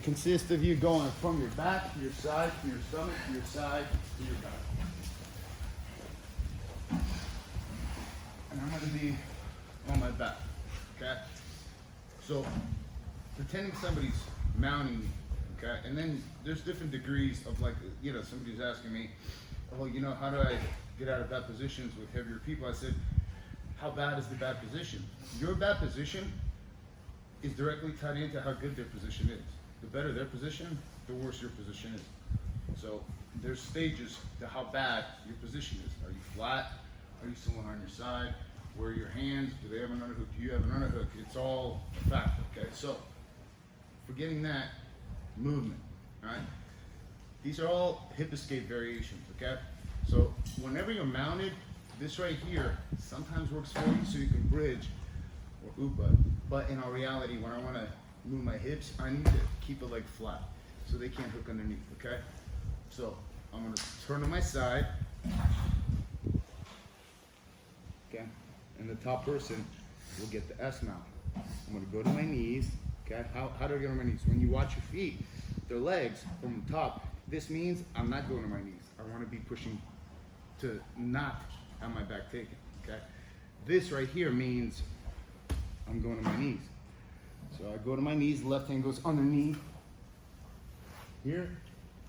It consists of you going from your back to your side, to your stomach, to your side, to your back. And I'm going to be on my back, okay? So, pretending somebody's mounting me, okay? And then there's different degrees of, like, you know, somebody's asking me, oh, you know, how do I get out of bad positions with heavier people? I said, how bad is the bad position? Your bad position is directly tied into how good their position is. The better their position, the worse your position is. So there's stages to how bad your position is. Are you flat? Are you somewhere on your side? Where are your hands? Do they have an underhook? Do you have an underhook? It's all a factor, okay? So forgetting that, movement, all right? These are all hip escape variations, okay? So whenever you're mounted, this right here sometimes works for you so you can bridge or upa. But in our reality, when I want to move my hips, I need to keep the leg flat so they can't hook underneath, okay? So I'm going to turn to my side, okay? And the top person will get the S mount. I'm going to go to my knees, okay? How do I get on my knees? When you watch your feet, their legs from the top, this means I'm not going to my knees. I want to be pushing to not have my back taken, okay? This right here means I'm going to my knees. So I go to my knees, left hand goes underneath here,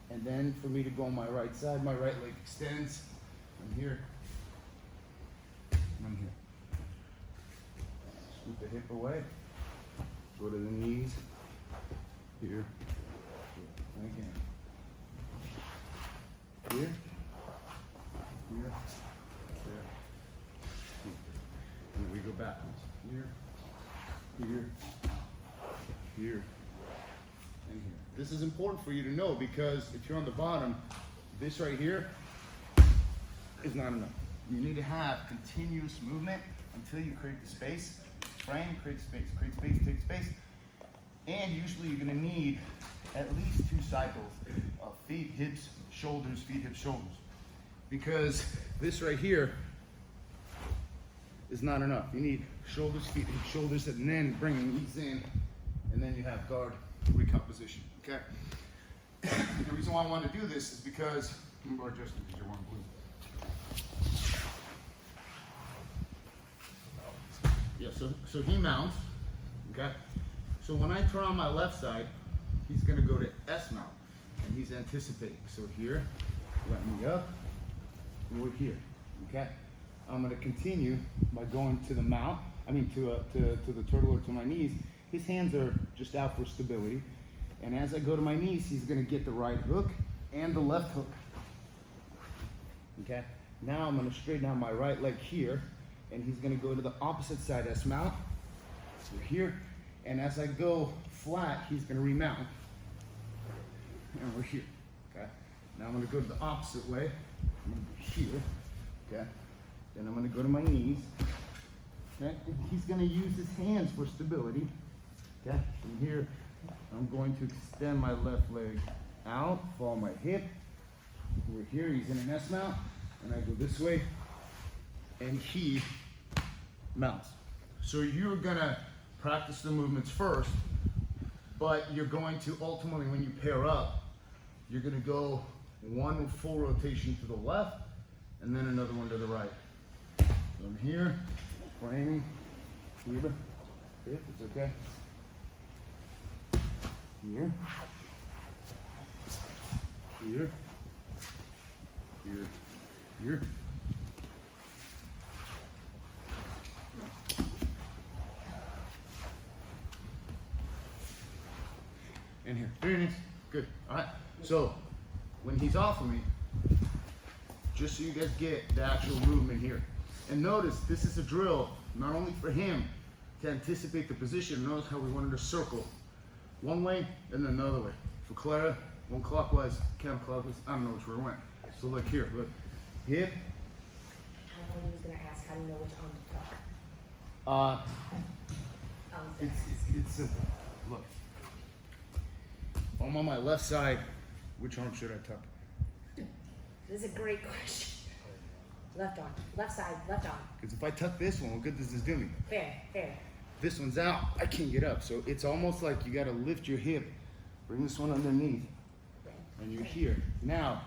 and then for me to go on my right side, my right leg extends. I'm here, and I'm here. Scoop the hip away, go to the knees, here, and again. Here, here, there, here. And then we go backwards. Here, here, here, and here. This is important for you to know because if you're on the bottom, this right here is not enough. You need to have continuous movement until you create the space. Frame, create space, take space. And usually you're gonna need at least 2 cycles of feet, hips, shoulders, feet, hips, shoulders. Because this right here is not enough. You need shoulders, feet, hips, shoulders, and then bringing these in, and then you have guard recomposition, okay? The reason why I want to do this is because, I'm going to adjust it because you're wearing blue. Yeah, so he mounts, okay? So when I turn on my left side, he's gonna go to S mount, and he's anticipating. So here, let me up, and we're here, okay? I'm gonna continue by going to the mount, to the turtle or to my knees. His hands are just out for stability. And as I go to my knees, he's gonna get the right hook and the left hook. Okay? Now I'm gonna straighten out my right leg here, and he's gonna go to the opposite side S mount. So here, and as I go flat, he's gonna remount. And we're here, okay? Now I'm gonna go to the opposite way. I'm gonna go here, okay? Then I'm gonna go to my knees, okay? And he's gonna use his hands for stability, okay? From here, I'm going to extend my left leg out, follow my hip. We're here, he's in an S mount, and I go this way, and he mounts. So you're gonna practice the movements first, but you're going to ultimately, when you pair up, you're gonna go one full rotation to the left, and then another one to the right. So I'm here, framing, here, if it's okay. Here, here, here, here. And here. Very nice. Good. All right. So when he's off of me, just so you guys get the actual movement here. And notice this is a drill not only for him to anticipate the position. Notice how we wanted to circle one way and then another way. For Clara, one clockwise, counterclockwise. I don't know which way it went. So look here. Look. Hip. I was going to ask how do you know which arm to tuck? It's simple. Look. If I'm on my left side, which arm should I tuck? This is a great question. Left arm, left side, left arm. Because if I tuck this one, what good does this do me? Fair, fair. This one's out, I can't get up. So it's almost like you gotta lift your hip Bring this one underneath. And you're here. Now,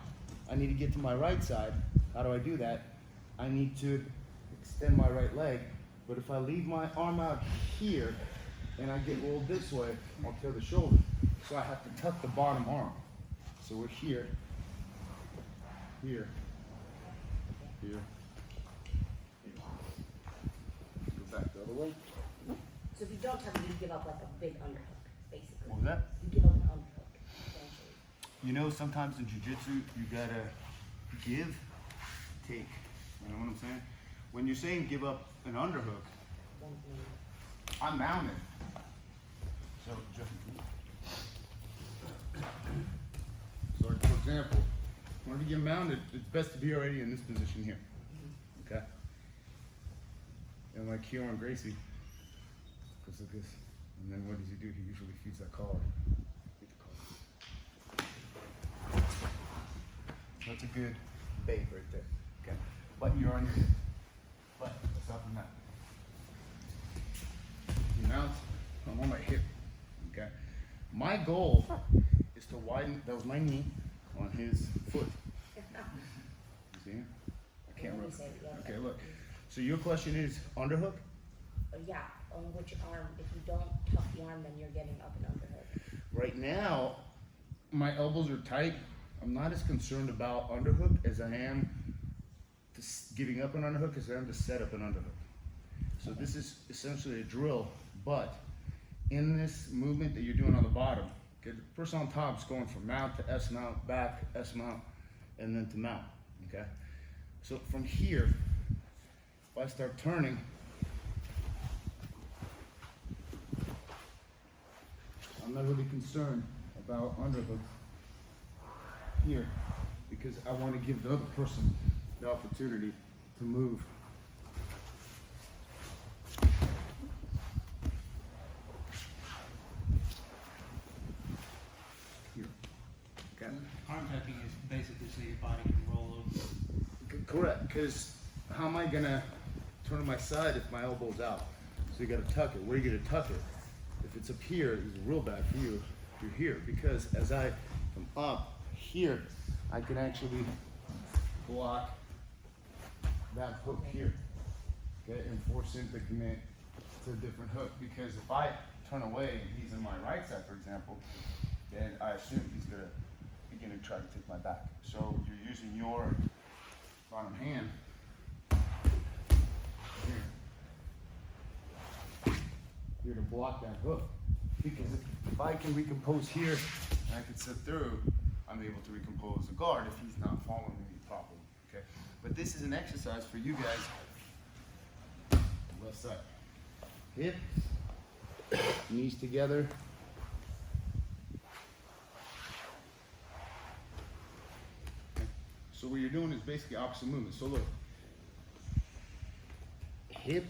I need to get to my right side. How do I do that? I need to extend my right leg. But if I leave my arm out here and I get rolled this way, I'll tear the shoulder. So I have to tuck the bottom arm. So we're here, here, here. Go back the other way. So if you don't tuck it, you give up like a big underhook, basically. What was that? You give up an underhook, essentially. You know, sometimes in jiu-jitsu, you gotta give, take. You know what I'm saying? When you're saying give up an underhook, I'm mounted. So, like for example, whenever you get mounted, it's best to be already in this position here. Okay? And like Kieran Gracie goes like this. And then what does he do? He usually feeds that collar. Feed the collar. That's a good bait right there. Okay? But you're on your hip. But stop from that. You mount, I'm on my hip. Okay? My goal is to widen, that was my knee on his foot. You see it? I can't remember. Okay, look. So your question is underhook? Yeah, on which arm? If you don't tuck the arm, then you're getting up an underhook. Right now, my elbows are tight. I'm not as concerned about underhook as I am giving up an underhook as I am to set up an underhook. So this is essentially a drill, but in this movement that you're doing on the bottom, okay, the person on top is going from mount to S mount, back, S mount, and then to mount, okay? So from here, if I start turning, I'm not really concerned about underhooks here because I want to give the other person the opportunity to move. Here. Okay. Arm tucking is basically so your body can roll over. Correct, because how am I gonna turn to my side if my elbow's out? So you gotta tuck it. Where are you gonna tuck it? If it's up here, it's real bad for you. You're here, because as I come up here, I can actually block that hook here, okay, and force him to commit to a different hook. Because if I turn away and he's in my right side, for example, then I assume he's gonna begin to try to take my back. So you're using your bottom hand here to block that hook. Because if I can recompose here and I can sit through, I'm able to recompose the guard if he's not following me properly. Okay? But this is an exercise for you guys. Left side. Hip, knees together. So what you're doing is basically opposite movement. So look, hip,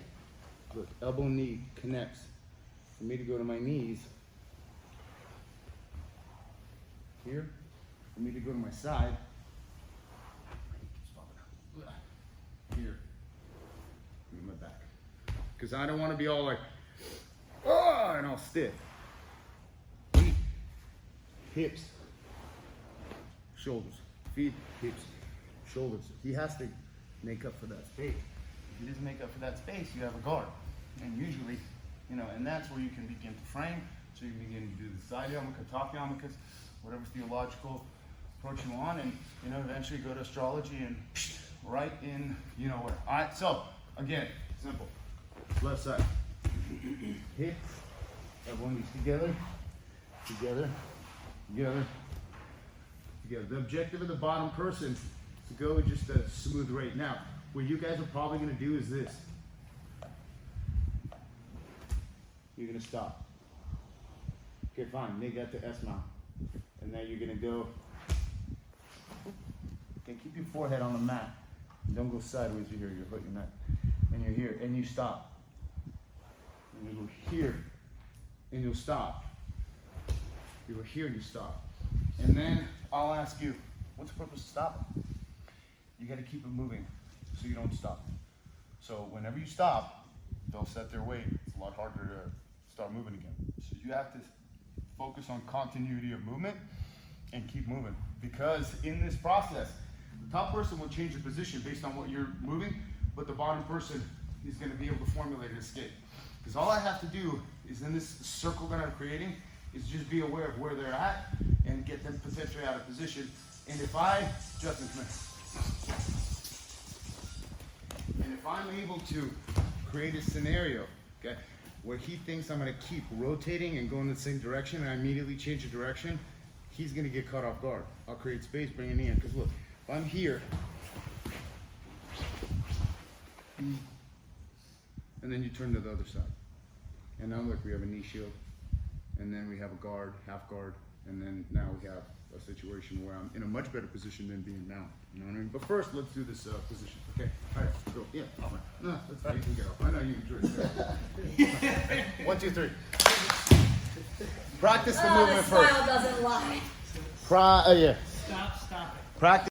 look, elbow, knee connects. For me to go to my knees, here, for me to go to my side, here, move my back. Because I don't want to be all like, oh, and all stiff. Feet, hips, shoulders, feet, hips, shoulders. He has to make up for that space. If he doesn't make up for that space, you have a guard. And usually, you know, and that's where you can begin to frame. So you begin to do the side yarmulke, top yarmulkes, whatever theological approach you want, and you know, eventually go to astrology and right in, you know where. All right, so again, simple. Left side. Hit. Everyone gets together, together, together, together. The objective of the bottom person is to go at just a smooth rate. Now, what you guys are probably going to do is this. You're going to stop. Okay, fine. Make that to S mount. And then you're going to go. Okay, keep your forehead on the mat. Don't go sideways. You're here. You're hurting your neck. And you're here. And you stop. And you go here. And you'll stop. You go here and you stop. And then I'll ask you, what's the purpose of stopping? You got to keep it moving so you don't stop. So whenever you stop, they'll set their weight. It's a lot harder to start moving again. So you have to focus on continuity of movement and keep moving. Because in this process, the top person will change your position based on what you're moving, but the bottom person is going to be able to formulate an escape. Because all I have to do is in this circle that I'm creating is just be aware of where they're at and get them potentially out of position. And if Justin, come here. And if I'm able to create a scenario, okay, where he thinks I'm going to keep rotating and going the same direction, and I immediately change the direction, he's going to get caught off guard. I'll create space, bring it in. Because look, if I'm here, and then you turn to the other side. And now look, we have a knee shield, and then we have a guard, half guard, and then now we have a situation where I'm in a much better position than being now. You know what I mean? But first, let's do this position. Okay, all right, go. Yeah, no, that's fine. You can get off. I know you enjoy it. 1, 2, 3. Practice the movement the first. smile doesn't lie. Yeah. Stop it. Practice.